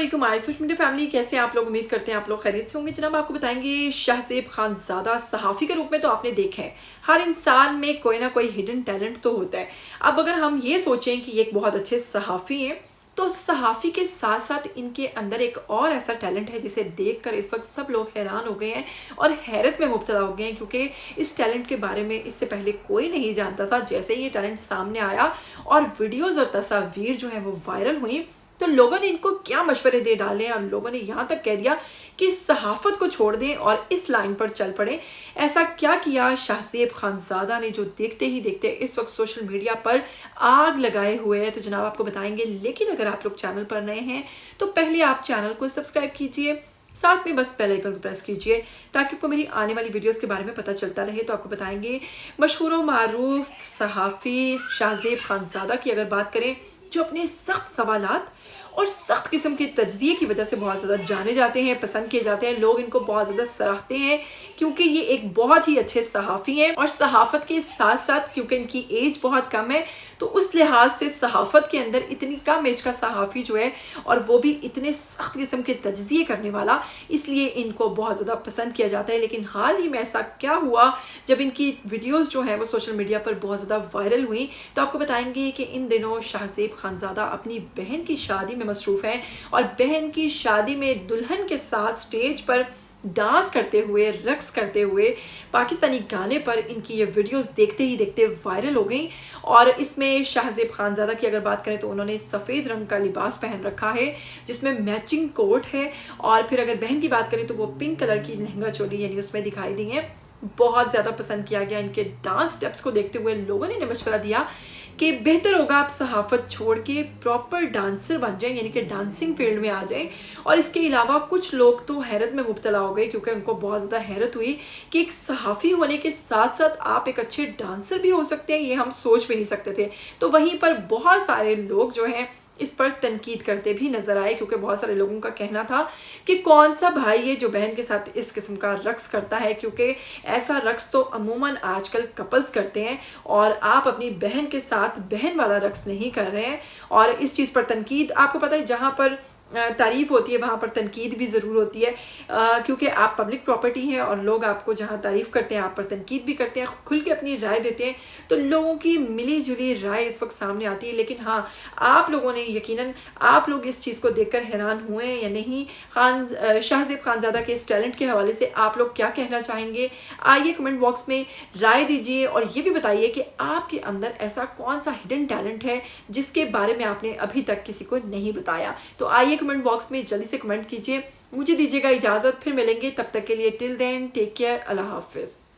अस्सलामुअलैकुम my social media family, कैसे हैं आप लोग। उम्मीद करते हैं आप लोग खैरियत से होंगे। जनाब आपको बताएंगे शाहज़ेब खानज़ादा सहाफ़ी के रूप में तो आपने देखा है, हर इंसान में कोई ना कोई हिडन टैलेंट तो होता है। अब अगर हम ये सोचें कि ये एक बहुत अच्छे सहाफ़ी हैं, तो सहाफ़ी के साथ साथ इनके अंदर एक और ऐसा टैलेंट है जिसे देखकर इस वक्त सब लोग हैरान हो गए हैं और हैरत में मुब्तला हो गए हैं, क्योंकि इस टैलेंट के बारे में इससे पहले कोई नहीं जानता था। जैसे ही ये टैलेंट सामने आया और वीडियोस और तस्वीर जो है वो वायरल हुई, तो लोगों ने इनको क्या मशवरे दे डाले और लोगों ने यहाँ तक कह दिया कि सहाफ़त को छोड़ दें और इस लाइन पर चल पड़े। ऐसा क्या किया शाहज़ेब खानज़ादा ने जो देखते ही देखते इस वक्त सोशल मीडिया पर आग लगाए हुए है, तो जनाब आपको बताएंगे। लेकिन अगर आप लोग चैनल पर नए हैं तो पहले आप चैनल को सब्सक्राइब कीजिए, साथ में बस बेल आइकन को प्रेस कीजिए ताकि आपको मेरी आने वाली वीडियोस के बारे में पता चलता रहे। तो आपको बताएंगे मशहूर व मारूफ सहाफ़ी शाहज़ेब खानज़ादा की अगर बात करें, जो अपने सख्त सवालात और सख्त किस्म के तज्ज़िये की वजह से बहुत ज़्यादा जाने जाते हैं, पसंद किए जाते हैं। लोग इनको बहुत ज़्यादा सराहते हैं क्योंकि ये एक बहुत ही अच्छे सहाफ़ी हैं और सहाफ़त के साथ साथ क्योंकि इनकी एज बहुत कम है, तो उस लिहाज से सहाफ़त के अंदर इतनी कम एज का सहाफ़ी जो है और वो भी इतने सख्त किस्म के तज्ज़िये करने वाला, इसलिए इनको बहुत ज़्यादा पसंद किया जाता है। लेकिन हाल ही में ऐसा क्या हुआ जब इनकी वीडियोस जो हैं वो सोशल मीडिया पर बहुत ज़्यादा वायरल हुई, तो आपको बताएंगे कि इन दिनों शाहज़ेब खानज़ादा अपनी बहन की शादी में मसरूफ़ हैं और बहन की शादी में दुल्हन के साथ स्टेज पर डांस करते हुए, रक्स करते हुए पाकिस्तानी गाने पर इनकी ये वीडियोस देखते ही देखते वायरल हो गई। और इसमें शाहज़ेब खानज़ादा की अगर बात करें तो उन्होंने सफ़ेद रंग का लिबास पहन रखा है जिसमें मैचिंग कोट है, और फिर अगर बहन की बात करें तो वो पिंक कलर की लहंगा चोली यानी उसमें दिखाई दी है। बहुत ज़्यादा पसंद किया गया इनके डांस स्टेप्स को देखते हुए। लोगों ने मशवरा दिया कि बेहतर होगा आप सहाफ़त छोड़ के प्रॉपर डांसर बन जाएं, यानी कि डांसिंग फील्ड में आ जाएं। और इसके अलावा कुछ लोग तो हैरत में मुब्तला हो गए क्योंकि उनको बहुत ज़्यादा हैरत हुई कि एक सहाफ़ी होने के साथ साथ आप एक अच्छे डांसर भी हो सकते हैं, ये हम सोच भी नहीं सकते थे। तो वहीं पर बहुत सारे लोग जो हैं इस पर तनकीद करते भी नजर आए, क्योंकि बहुत सारे लोगों का कहना था कि कौन सा भाई है जो बहन के साथ इस किस्म का रक्स करता है, क्योंकि ऐसा रक्स तो अमूमन आजकल कपल्स करते हैं और आप अपनी बहन के साथ बहन वाला रक्स नहीं कर रहे हैं। और इस चीज़ पर तनकीद, आपको पता है जहाँ पर तारीफ़ होती है वहाँ पर तनकीद भी ज़रूर होती है, क्योंकि आप पब्लिक प्रॉपर्टी हैं और लोग आपको जहाँ तारीफ़ करते हैं आप पर तनकीद भी करते हैं, खुल के अपनी राय देते हैं। तो लोगों की मिली जुली राय इस वक्त सामने आती है। लेकिन हाँ, आप लोगों ने यकीनन आप लोग इस चीज़ को देखकर हैरान हुए हैं या नहीं? शाहज़ेब खानज़ादा के इस टैलेंट के हवाले से आप लोग क्या कहना चाहेंगे? आइए कमेंट बॉक्स में राय दीजिए और ये भी बताइए कि आपके अंदर ऐसा कौन सा हिडन टैलेंट है जिसके बारे में आपने अभी तक किसी को नहीं बताया। तो आइए कमेंट बॉक्स में जल्दी से कमेंट कीजिए। मुझे दीजिएगा इजाज़त, फिर मिलेंगे, तब तक के लिए टिल देन टेक केयर, अल्लाह हाफिज़।